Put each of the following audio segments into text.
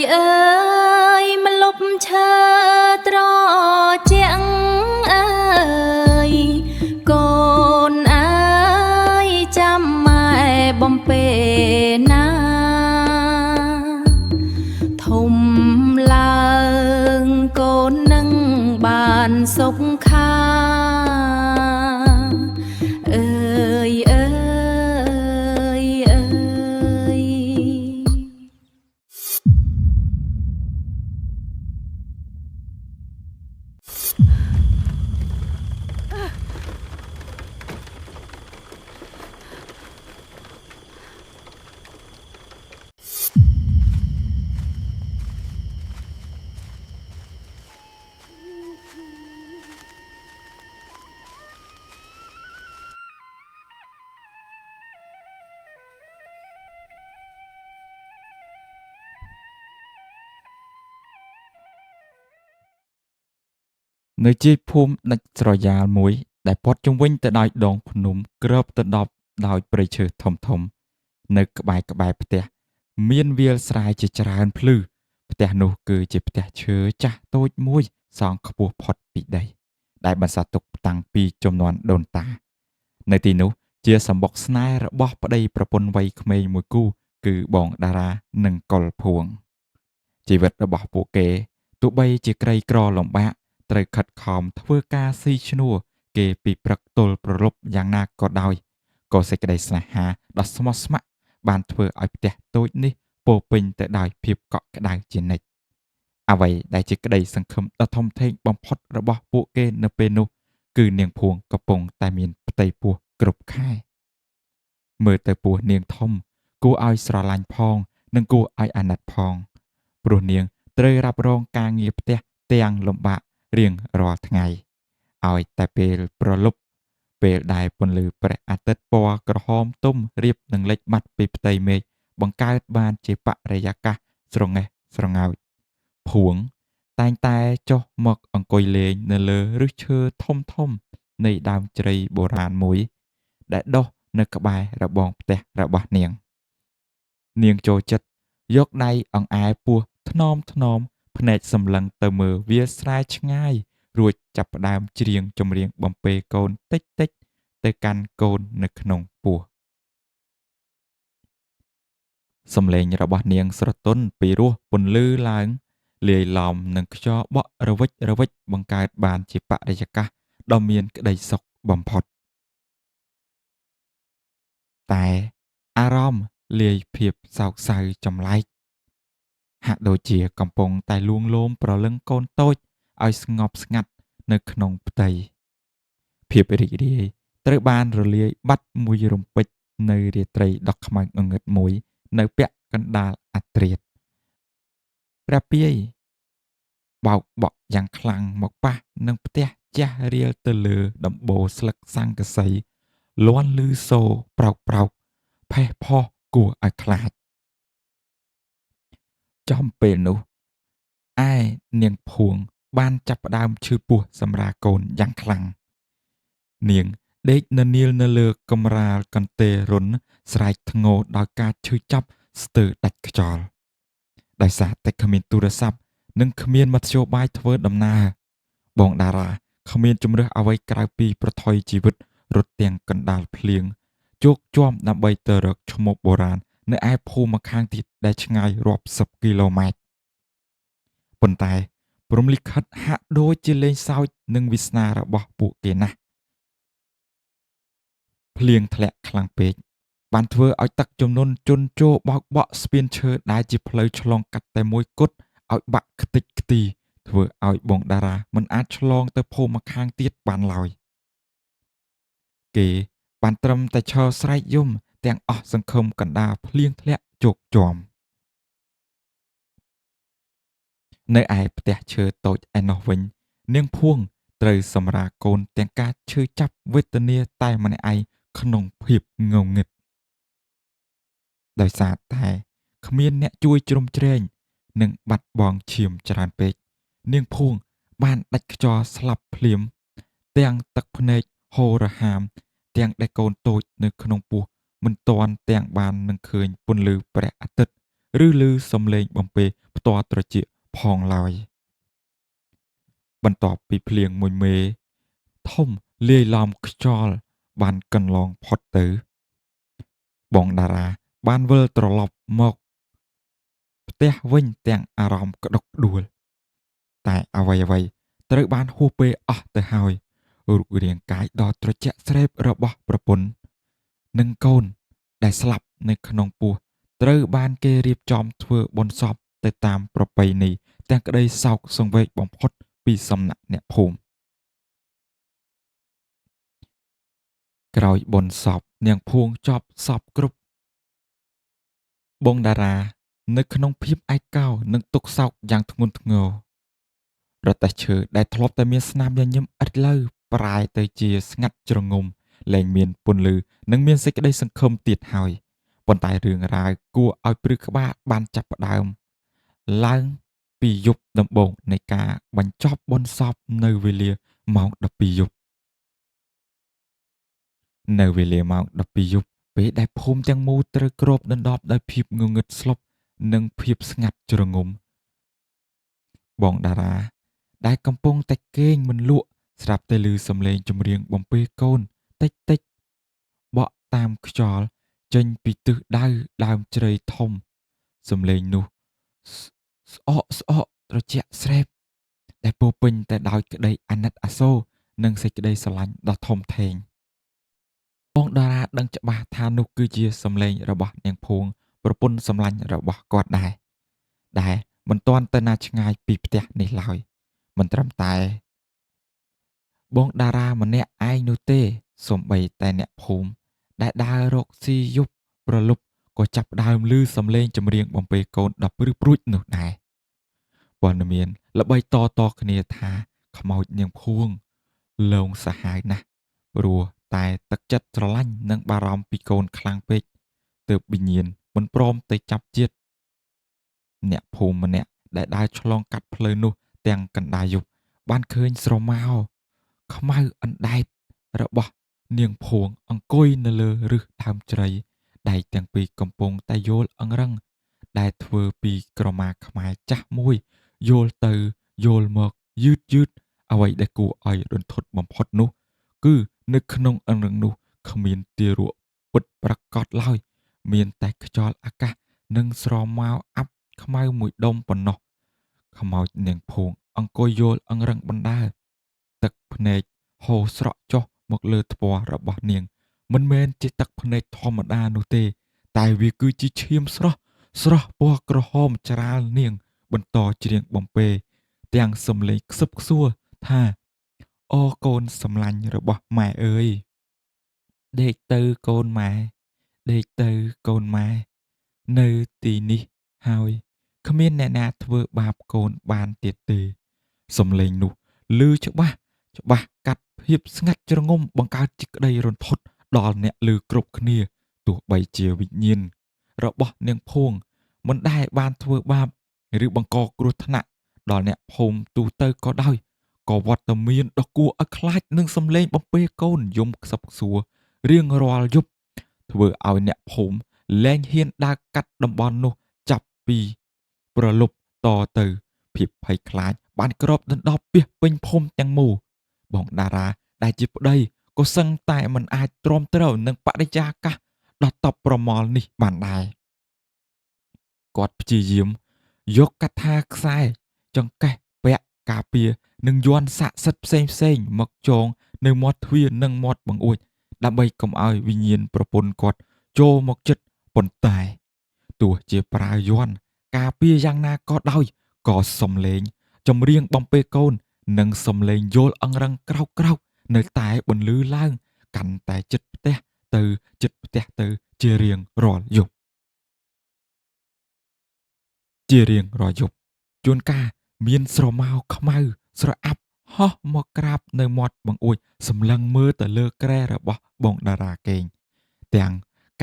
เอ้ยมาลบเชอตรอเจียงเอ้ยก่อนเอ้ยจำไม่บอมเปนาทมลางก่อนนั่งบานสกขาเอ้ยเอ้ยเอ้ย នៅជាភូមិដាច់ស្រយាលមួយដែលព័ទ្ធជុំវិញទៅដោយដងភ្នំគ្របទៅដប់ដោយព្រៃឈើធំៗនៅក្បែរផ្ទះមានវាលស្រែជាច្រើនភ្លឺផ្ទះនោះគឺជាផ្ទះឈើចាស់តូចមួយសង់ខ្ពស់ផុតពីដីដែលបន្សល់ទុកតាំងពីជំនាន់ដូនតានៅទីនោះជាសម្បុកស្នេហ៍របស់ប្តីប្រពន្ធវ័យក្មេងមួយគូគឺបងតារានិងកុលភួងជីវិតរបស់ពួកគេទោះបីជាក្រីក្រលំបាកត្រូវខិតខំធ្វើការស៊ីឈ្នួលគេពីព្រឹកទល់ព្រលប់យ៉ាងណាក៏ដោយក៏សេចក្តីស្នេហាដ៏ស្មោះស្ម័គ្របានធ្វើឲ្យផ្ទះតូចនេះពោរពេញទៅដោយភាពកក់ក្ដៅជានិច្ចអ្វីដែលជាក្តីសង្ឃឹមដ៏ធំធេងបំផុតរបស់ពួកគេនៅពេលនោះគឺនាងភួងកំពុងតែមានផ្ទៃពោះគ្រប់ខែមើលទៅពោះនាងធំគួរឲ្យស្រឡាញ់ផងនិងគួរឲ្យអាណិតផងព្រោះនាងត្រូវរ៉ាប់រងការងារផ្ទះទាំងលំបាករៀងរាល់ថ្ងៃឲ្យតែពេលព្រលប់ពេលដែលពន្លឺព្រះអាទិត្យពណ៌ក្រហមទុំរៀបនឹងលិចបាត់ពីផ្ទៃមេឃបង្កើតបានជាបរិយាកាសស្រងេះស្រងោចភួងតែងតែចុះមកអង្គុយលេងនៅលើឫសឈើធំនៃដើមជ្រៃបុរាណមួយដែលដុះនៅក្បែររបងផ្ទះរបស់នាងចូលចិត្តយកដៃអង្អែលពោះថ្នមភ្នែកសម្លឹងទៅមើលវាលស្រែឆ្ងាយរួចចាប់ផ្ដើមច្រៀងចម្រៀងបំពេកូនតិចទៅកាន់កូននៅក្នុងពោះសំឡេងរបស់នាងស្រទន់ពីរោះពន្លឺឡើងលាយឡំនឹងខ្យល់បក់រវិចបង្កើតបានជាបរិយាកាសដ៏មានក្តីសុខបំផុតតែអារម្មណ៍លាយភាពសោកសៅចម្លែកហាក់ដូចជាកំពុងតែលួងលោមប្រលឹងកូនតូចឲ្យស្ងប់ស្ងាត់នៅក្នុងផ្ទៃភាពរីករាយត្រូវបានរលាយបាត់មួយរំពេចនៅរាត្រីដ៏ខ្មៅងងឹតមួយនៅពាក់កណ្ដាលអធ្រាត្រព្រះពាយបោកបក់យ៉ាងខ្លាំងមកប៉ះនឹងផ្ទះចាស់រៀលទៅលើដំបូលស្លឹកស័ង្កសីលាន់ឮសូរប្រោកផេះផុសគួរឲ្យខ្លាចចំពេលនោះឯនាងភួងបានចាប់ផ្ដើមឈឺពោះសម្រាកូនយ៉ាងខ្លាំងនាងដេកននាលនៅលើកម្រាលកន្ទេលរុនស្រែកធ្ងោដោយការឈឺចាប់ស្ទើរដាច់ខ្យល់ដោយសារតែគ្មានទូរស័ព្ទនិងគ្មានមធ្យោបាយធ្វើដំណើរបងតារាគ្មានជំរើសអ្វីក្រៅពីប្រថុយជីវិតរត់ទាំងកណ្ដាលភ្លៀងជោគជាំដើម្បីទៅរកឈ្មោះបុរាណនៅឯភូមិម្ខាងទៀតដែលឆ្ងាយរាប់សិបគីឡូម៉ែត្រប៉ុន្តែព្រំលិខិតហាក់ដូចជាលេងសើចនឹងវាសនារបស់ពួកគេណាស់ភ្លៀងធ្លាក់ខ្លាំងពេកបានធ្វើឲ្យទឹកជំនន់ជន់ជោបោកបក់ស្ពានឈើដែលជាផ្លូវឆ្លងកាត់តែមួយគត់ឲ្យបាក់ខ្ទេចខ្ទីធ្វើឲ្យបងតារាមិនអាចឆ្លងទៅភូមិម្ខាងទៀតបានឡើយគេបានត្រឹមតែឈរស្រែកយំទាំងអស់សង្ឃឹមកណ្ដាលភ្លៀងធ្លាក់ជោគជាំនៅឯផ្ទះឈើតូចឯណោះវិញនាងភួងត្រូវសម្រាលកូនទាំងការឈឺចាប់វេទនាតែម្នាក់ឯងក្នុងភាពងងឹតដោយសារតែគ្មានអ្នកជួយជ្រោមជ្រែងនិងបាត់បង់ឈាមច្រើនពេកនាងភួងបានដាច់ខ្យល់ស្លាប់ភ្លាមទាំងទឹកភ្នែកហូររហាមទាំងដែលកូនតូចនៅក្នុងពោះមិនទាន់ទាំងបាននឹងឃើញពន្លឺព្រះអាទិត្យឬឮសំឡេងបំពេ ផ្ទាល់ត្រចៀកផងឡើយបន្ទាប់ពីភ្លៀងមួយមេធំលាយឡំខ្យល់បានកន្លងផុតទៅបងតារាបានវិលត្រឡប់មកផ្ទះវិញទាំងអារម្មណ៍ក្តុកក្តួលតែអ្វីៗត្រូវបានហួសពេលអស់ទៅហើយរូបរាងកាយដ៏ត្រជាក់ស្រេបរបស់ប្រពន្ធនិងកូនដែលស្លាប់នៅក្នុងពោះត្រូវបានគេរៀបចំធ្វើបុណ្យសពទៅតាមប្រពៃណីទាំងក្តីសោកសង្វេគបំផុតពីសំណាក់អ្នកភូមិក្រោយបុណ្យសពនាងភួងចប់សពគ្រប់បងតារានៅក្នុងភាពឯកោនិងទុក្ខសោកយ៉ាងធ្ងន់ធ្ងររទេះឈើដែលធ្លាប់តែមានស្នាមញញឹមឥតឡូវប្រែទៅជាស្ងាត់ជ្រងំលែងមានពន្លឺនិងមានសេចក្តីសង្ឃឹមទៀតហើយប៉ុន្តែរឿងរ៉ាវគួរឲ្យព្រឺក្បាលបានចាប់ផ្ដើមឡើងពីយប់ដំបូងនៃការបញ្ចប់បុណ្យសពនៅវេលាម៉ោង12យប់នៅវេលាម៉ោង12យប់ពេលដែលភូមិទាំងមូលត្រូវគ្របដណ្ដប់ដោយភាពងងឹតស្លុបនិងភាពស្ងាត់ជ្រងំបងតារាដែលកំពុងតែគេងមិនលក់ស្រាប់តែឮសំឡេងចម្រៀងបំពេកូនតិចតិចបក់តាមខ្យល់ចេញពីទិសដៅដើមជ្រៃធំសំឡេងនោះស្អកត្រជាក់ស្រេបដែលពោរពេញតែដោយក្តីអាណិតអាសូរនិងសេចក្តីស្រឡាញ់ដ៏ធំធេងបងតារាដឹងច្បាស់ថានោះគឺជាសំឡេងរបស់នាងភួងប្រពន្ធសម្លាញ់របស់គាត់ដែលមិនទាន់ទៅណាឆ្ងាយពីផ្ទះនេះឡើយមិនត្រឹមតែបងតារាម្នាក់ឯងនោះទេសូម្បីតែអ្នកភូមិដែលដើររកស៊ីយប់ប្រលប់ក៏ចាប់ផ្ដើមឮសំឡេងចម្រៀងបំពេកូនដ៏ព្រឺព្រួចនោះដែរព័ត៌មានល្បីតគ្នាថាខ្មោចនាងភួងលងសាហាវណាស់ព្រោះតែទឹកចិត្តស្រឡាញ់និងបារម្ភពីកូនខ្លាំងពេកទើបវិញ្ញាណមិនព្រមទៅចាប់ជាតិអ្នកភូមិម្នាក់ដែលដើរឆ្លងកាត់ផ្លូវនោះទាំងកណ្ដាលយប់បានឃើញស្រមោលខ្មៅអណ្ដែតរបស់នាងភួងអង្គុយនៅលើឫសដើមជ្រៃដៃទាំងពីរកំពុងតែយល់អង្រឹងដែលធ្វើពីក្រមាខ្មែរចាស់មួយយល់ទៅយល់មកយឺតអ្វីដែលគួរឲ្យរន្ធត់បំផុតនោះគឺនៅក្នុងអង្រឹងនោះគ្មានទារកពិតប្រាកដឡើយមានតែខ្យល់អាកាសនិងស្រមោលអាប់ខ្មៅមួយដុំប៉ុណ្ណោះខ្មោចនាងភួងអង្គុយយល់អង្រឹងបណ្ដើរទឹកភ្នែកហូរស្រក់ចុះមកលើថ្ពាល់របស់នាងមិនមែនជាទឹកភ្នែកធម្មតានោះទេតែវាគឺជាឈាមស្រស់ពណ៌ក្រហមច្រាលនាងបន្តច្រៀងបំពេទាំងសំឡេងខ្សឹបខ្សួលថាអូកូនសម្លាញ់របស់ម៉ែអើយដេកទៅកូនម៉ែដេកទៅកូនម៉ែនៅទីនេះហើយគ្មានអ្នកណាធ្វើបាបកូនបានទៀតទេសំឡេងនោះឮច្បាស់កាត់ភាពស្ងាត់ជ្រងំបង្កើតជាក្តីរន្ធត់ដល់អ្នកឮគ្រប់គ្នាទោះបីជាវិញ្ញាណរបស់នាងភួងមិនដែលបានធ្វើបាបឬបង្កគ្រោះថ្នាក់ដល់អ្នកភូមិទូទៅក៏ដោយក៏វត្តមានដ៏គួរឲ្យខ្លាចនឹងសំឡេងបំពេកូនយំខ្សឹបខ្សួររៀងរាល់យប់ធ្វើឲ្យអ្នកភូមិលែងហ៊ានដើរកាត់តំបន់នោះចាប់ពីប្រលប់តទៅភាពភ័យខ្លាចបានគ្របដណ្ដប់ពាសពេញភូមិទាំងមូលបងតារាដែលជាប្តីក៏សឹងតែមិនអាចទ្រាំទ្រនឹងបរិយាកាសដ៏តប់ប្រមល់នេះបានដែរគាត់ព្យាយាមយកកាថាខ្សែចង្កេះពាក់ការពារនិងយ័ន្តស័ក្តិសិទ្ធិផ្សេងមកចងនៅមាត់ទ្វារនិងមាត់បង្អួចដើម្បីកុំឲ្យវិញ្ញាណប្រពន្ធគាត់ចូលមកជិតប៉ុន្តែទោះជាប្រើយ័ន្តការពារយ៉ាងណាក៏ដោយក៏សំឡេងចម្រៀងបំពេកូននិងសំឡេងយល់អង្រឹងក្រោកនៅតែបន្លឺឡើងកាន់តែជិតផ្ទះទៅជារៀងរាល់យប់ជួនកាលមានស្រមោលខ្មៅស្រអាប់ហោះមកក្រាបនៅមាត់បង្អួចសម្លឹងមើលទៅលើគ្រែរបស់បងតារាគេងទាំង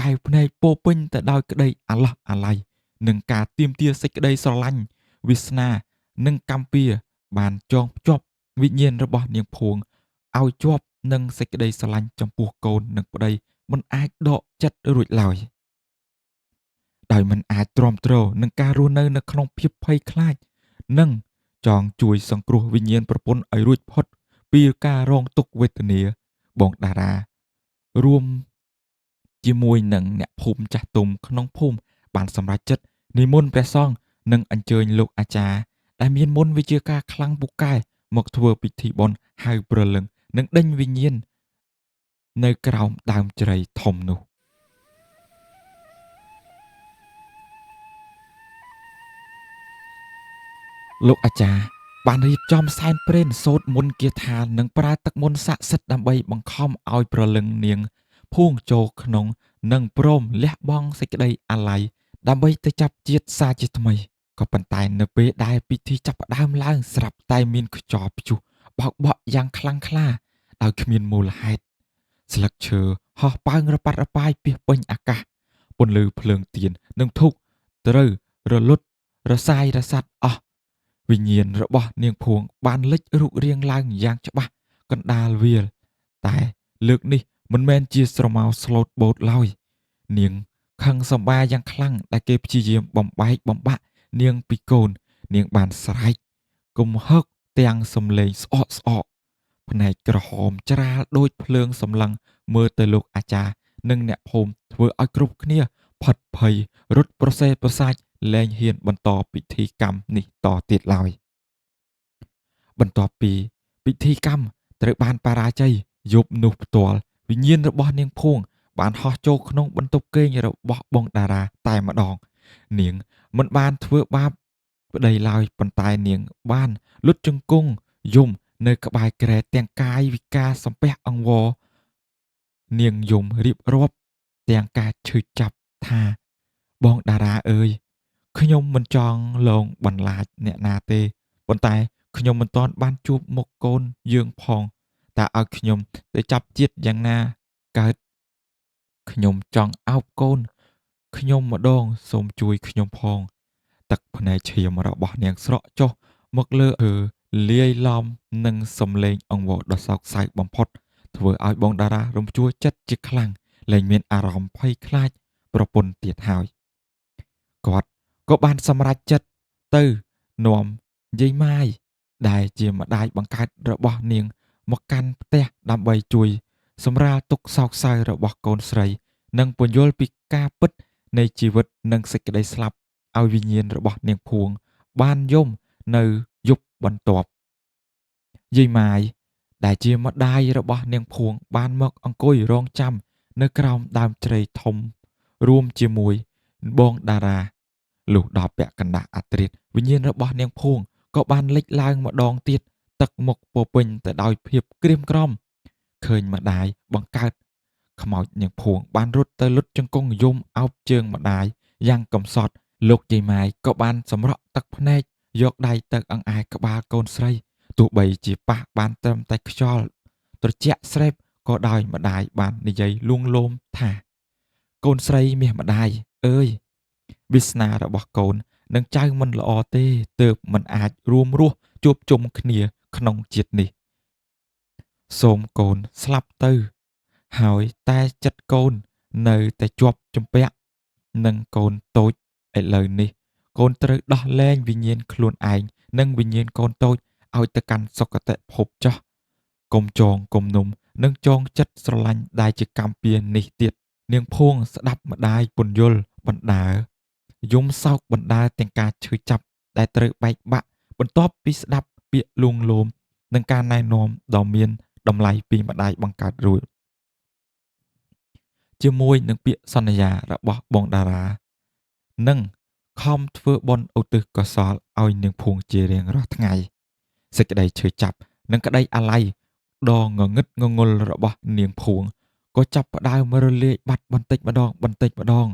កែវភ្នែកពោពេញទៅដោយក្តីអាឡោះអាល័យនិងការទាមទារសេចក្តីស្រឡាញ់វាសនានិងកម្មពៀបានចងភ្ជាប់វិញ្ញាណរបស់នាងភួងឲ្យជាប់នឹងសេចក្តីស្រឡាញ់ចំពោះកូននិងប្តីមិនអាចដកចិត្តរួចឡើយ ដោយមិនអាចទ្រាំទ្រនឹងការរស់នៅក្នុងភាពភ័យខ្លាចនិងចង់ជួយសង្គ្រោះវិញ្ញាណប្រពន្ធឲ្យរួចផុតពីការរងទុក្ខវេទនាបងតារារួមជាមួយនឹងអ្នកភូមិចាស់ទុំក្នុងភូមិបានសម្រេចចិត្តនិមន្តព្រះសង្ឃនិងអញ្ជើញលោកអាចារ្យដែលមានមន្តវិជ្ជាការខ្លាំងពូកែមកធ្វើពិធីបុណ្យហៅព្រលឹងនិងដេញវិញ្ញាណនៅក្រោមដើមជ្រៃធំនោះលោកអាចារ្យបានរៀបចំសែនព្រេនសូត្រមន្តគាថានិងប្រើទឹកមន្តស័ក្តិសិទ្ធិដើម្បីបង្ខំឲ្យព្រលឹងនាងភួងចូលក្នុងនិងព្រមលះបង់សេចក្តីអាល័យដើម្បីទៅចាប់ជាតិសាជាថ្មីក៏ប៉ុន្តែនៅពេលដែលពិធីចាប់ផ្ដើមឡើងស្រាប់តែមានខ្យល់ព្យុះបោកបក់យ៉ាងខ្លាំងក្លាដោយគ្មានមូលហេតុស្លឹកឈើហោះប៉ើងរប៉ាត់រប៉ាយពាសពេញអាកាសពន្លឺភ្លើងទៀននិងធូបត្រូវរលត់រសាយរសាត់អស់វិញ្ញាណរបស់នាងភួងបានលេចរូបរាងឡើងយ៉ាងច្បាស់កណ្ដាលវាលតែលើកនេះមិនមែនជាស្រមោលស្លូតបូតឡើយនាងខឹងសម្បាយ៉ាងខ្លាំងដែលគេព្យាយាមបំបែកបំបាក់នាងពីកូននាងបានស្រែកគំហឹកទាំងសំឡេងស្អកស្អកភ្នែកក្រហមច្រាលដូចភ្លើងសម្លឹងមើលទៅលោកអាចារ្យនិងអ្នកភូមិធ្វើឲ្យគ្រប់គ្នាផិតភ័យរត់ប្រសេប្រសាចលែងហ៊ានបន្តពិធីកម្មនេះតទៀតឡើយបន្ទាប់ពីពិធីកម្មត្រូវបានបរាជ័យយប់នោះផ្ទាល់វិញ្ញាណរបស់នាងភួងបានហោះចូលក្នុងបន្ទប់គេងរបស់បងតារាតែម្ដងនាងមិនបានធ្វើបាបប្តីឡើយប៉ុន្តែនាងបានលុតជង្គង់យំនៅក្បែរគ្រែទាំងកាយវិការសំពះអង្វរនាងយំរៀបរាប់ទាំងការឈឺចាប់ថាបងតារាអើយខ្ញុំមិនចង់លងបន្លាចអ្នកណាទេប៉ុន្តែខ្ញុំមិនទាន់បានជួបមុខកូនយើងផងតើឲ្យខ្ញុំទៅចាប់ជាតិយ៉ាងណាកើតខ្ញុំចង់អោបកូនខ្ញុំម្ដងសូមជួយខ្ញុំផងទឹកភ្នែកឈាមរបស់នាងស្រក់ចុះមកលើលាយឡំនឹងសំឡេងអង្វរដ៏សោកសៅបំផុតធ្វើឲ្យបងតារារំជួលចិត្តជាខ្លាំងលែងមានអារម្មណ៍ភ័យខ្លាចប្រពន្ធទៀតហើយគាត់ក៏បានសម្រេចចិត្តទៅនាំយាយម៉ាយដែលជាម្ដាយបង្កើតរបស់នាងមកកាន់ផ្ទះដើម្បីជួយសម្រាលទុក្ខសោកសៅរបស់កូនស្រីនិងពន្យល់ពីការពិតនៃជីវិតនិងសេចក្តីស្លាប់ឲ្យវិញ្ញាណរបស់នាងភួងបានយំនៅយប់បន្ទាប់យាយម៉ាយដែលជាម្ដាយរបស់នាងភួងបានមកអង្គុយរងចាំនៅក្រោមដើមជ្រៃធំរួមជាមួយបងតារាលុះដល់ពាក់កណ្ដាលអធ្រាត្រវិញ្ញាណរបស់នាងភួងក៏បានលេចឡើងម្ដងទៀតទឹកមុខពោពេញទៅដោយភាពក្រៀមក្រំឃើញម្ដាយបង្កើតខ្មោចនាងភួងបានរត់ទៅលុតជង្គង់យំអោបជើងម្ដាយយ៉ាងកំសត់លោកយាយម៉ាយក៏បានសម្រក់ទឹកភ្នែកយកដៃទៅអង្អែក្បាលកូនស្រីទោះបីជាប៉ះបានត្រឹមតែខ្យល់ត្រជាក់ស្រេបក៏ដោយម្ដាយបាននិយាយលួងលោមថាកូនស្រីមាសម្ដាយអើយវាសនារបស់កូននឹងចៅមិនល្អទេទើបមិនអាចរួមរស់ជួបជុំគ្នាក្នុងជាតិនេះសូមកូនស្លាប់ទៅហើយតែចិត្តកូននៅតែជាប់ជំពាក់នឹងកូនតូចឥឡូវនេះកូនត្រូវដោះលែងវិញ្ញាណខ្លួនឯងនិងវិញ្ញាណកូនតូចឲ្យទៅកាន់សុគតិភពចោះកុំចងគំនុំនិងចងចិត្តស្រឡាញ់ដែលជាកម្មពៀនេះទៀតនាងភួងស្ដាប់ម្ដាយពន្យល់បណ្ដើយំសោកបណ្ដើទាំងការឈឺចាប់ដែលត្រូវបែកបាក់បន្ទាប់ពីស្ដាប់ពាក្យលួងលោមនិងការណែនាំដ៏មានតម្លៃពីម្ដាយបង្កើតរួចជាមួយនឹងពាក្យសន្យារបស់បងតារានិងខំធ្វើបុណ្យឧទ្ទិសកុសលឲ្យនាងភួងជារៀងរាល់ថ្ងៃសេចក្តីឈឺចាប់និងក្តីអាល័យដ៏ងងឹតងងុលរបស់នាងភួងក៏ចាប់ផ្ដើមរលាយបាត់បន្តិចម្ដង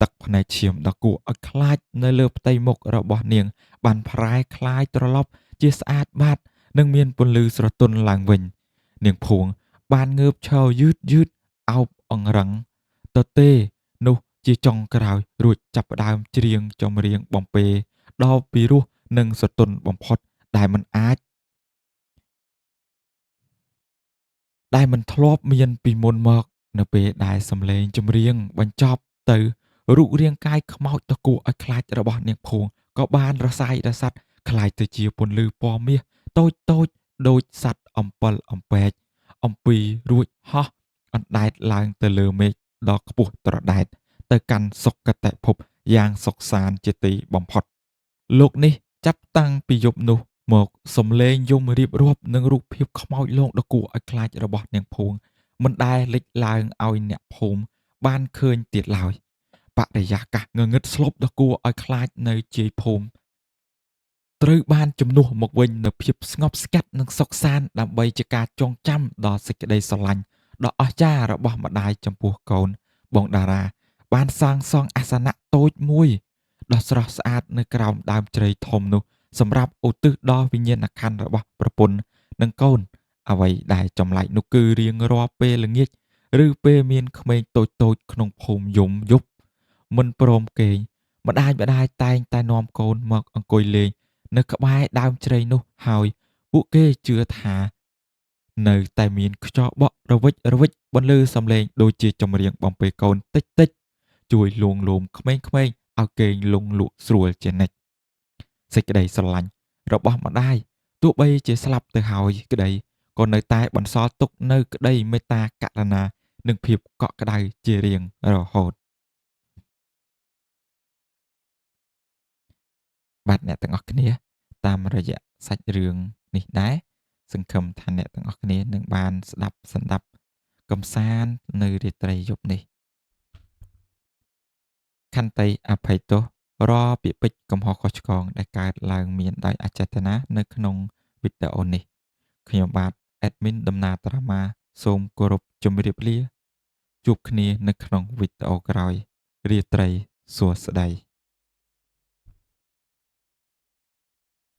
ទឹកភ្នែកឈាមដ៏គួរឲ្យខ្លាចនៅលើផ្ទៃមុខរបស់នាងបានប្រែคล้ายត្រឡប់ជាស្អាតបាតនិងមានពន្លឺស្រទន់ឡើងវិញនាងភួងបានងើបឈរយឺតអោបអង្រឹងទទេនោះជាចុងក្រោយរួចចាប់ផ្ដើមច្រៀងចម្រៀងបំពេដ៏ពីរោះនិងស្រទន់បំផុតដែលមិនធ្លាប់មានពីមុនមកនៅពេលដែលសំឡេងចម្រៀងបញ្ចប់ទៅ រូបរាងកាយខ្មោចដ៏គួរឲ្យខ្លាចរបស់នាងភួងក៏បានរសាយរសាត់คล้ายទៅជាពន្លឺពណ៌មាសតូចតូចដូចសត្វអំពិលអំពែកអំពីរួចហោះអណ្ដែតឡើងទៅលើមេឃដ៏ខ្ពស់ត្រដែតទៅកាន់សុគតិភពយ៉ាងសុខសាន្តជាទីបំផុតលោកនេះចាប់តាំងពីយប់នោះមកសំឡេងយំរៀបរាប់នឹងរូបភាពខ្មោចលងដ៏គួរឲ្យខ្លាចរបស់នាងភួងមិនដែលលេចឡើងឲ្យអ្នកភូមិបានឃើញទៀតឡើយបរិយាកាសងងឹតស្លុបដ៏គួរឲ្យខ្លាចនៅជាយភូមិត្រូវបានជំនួសមកវិញនូវភាពស្ងប់ស្ងាត់និងសុខសាន្តដើម្បីជាការចងចាំដល់សេចក្តីស្រឡាញ់ដ៏អស្ចារ្យរបស់ម្ដាយចំពោះកូនបងតារាបានសាងសង់អាសនៈតូចមួយដ៏ស្រស់ស្អាតនៅក្រោមដើមជ្រៃធំនោះសម្រាប់ឧទ្ទិសដល់វិញ្ញាណក្ខន្ធរបស់ប្រពន្ធនិងកូនអ្វីដែលចម្លែកនោះគឺរៀងរាល់ពេលល្ងាចឬពេលមានក្មេងតូចៗក្នុងភូមិយំយប់មិនព្រមគេងម្ដាយតែងតែនាំកូនមកអង្គុយលេងនៅក្បែរដើមជ្រៃនោះហើយពួកគេជឿថានៅតែមានខ្យល់បក់រវិចរវិចបន្លឺសំឡេងដូចជាចម្រៀងបំពេកូនតិចតិចជួយលួងលោមក្មេងៗឲ្យគេងលង់លក់ស្រួលជានិច្ចសេចក្តីស្រឡាញ់របស់ម្ដាយទោះបីជាស្លាប់ទៅហើយក្តីក៏នៅតែបន្សល់ទុកនៅក្តីមេត្តាករុណានិងភាពកក់ក្ដៅជារៀងរហូតបាទអ្នកទាំងអស់គ្នាតាមរយៈសាច់រឿងនេះដែរសង្ឃឹមថាអ្នកទាំងអស់គ្នានឹងបានស្ដាប់សន្ដាប់កំសាន្តនៅរាត្រីយប់នេះខន្តីអភ័យទោសរាល់ពាក្យពេចន៍កំហុសខុសឆ្គងដែលកើតឡើងមានដោយអចេតនានៅក្នុងវីដេអូនេះខ្ញុំបាទ admin ដំណើរតារាម៉ាសូមគោរពជម្រាបលាជួបគ្នានៅក្នុងវីដេអូក្រោយរាត្រីសួស្តី